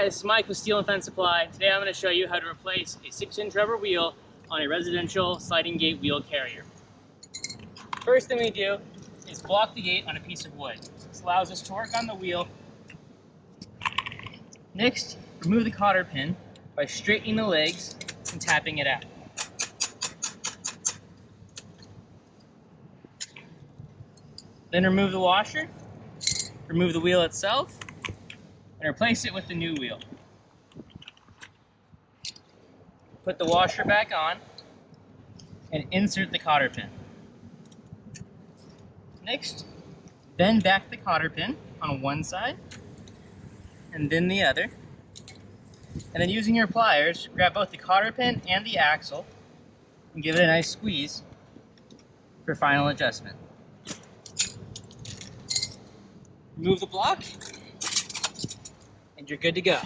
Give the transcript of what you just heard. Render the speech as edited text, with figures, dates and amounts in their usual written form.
Hi, this is Mike with Steel and Fence Supply. Today I'm going to show you how to replace a 6-inch rubber wheel on a residential sliding gate wheel carrier. First thing we do is block the gate on a piece of wood. This allows us to work on the wheel. Next, remove the cotter pin by straightening the legs and tapping it out. Then remove the washer, remove the wheel itself, and replace it with the new wheel. Put the washer back on and insert the cotter pin. Next, bend back the cotter pin on one side and then the other. And then using your pliers, grab both the cotter pin and the axle and give it a nice squeeze for final adjustment. Remove the block and you're good to go.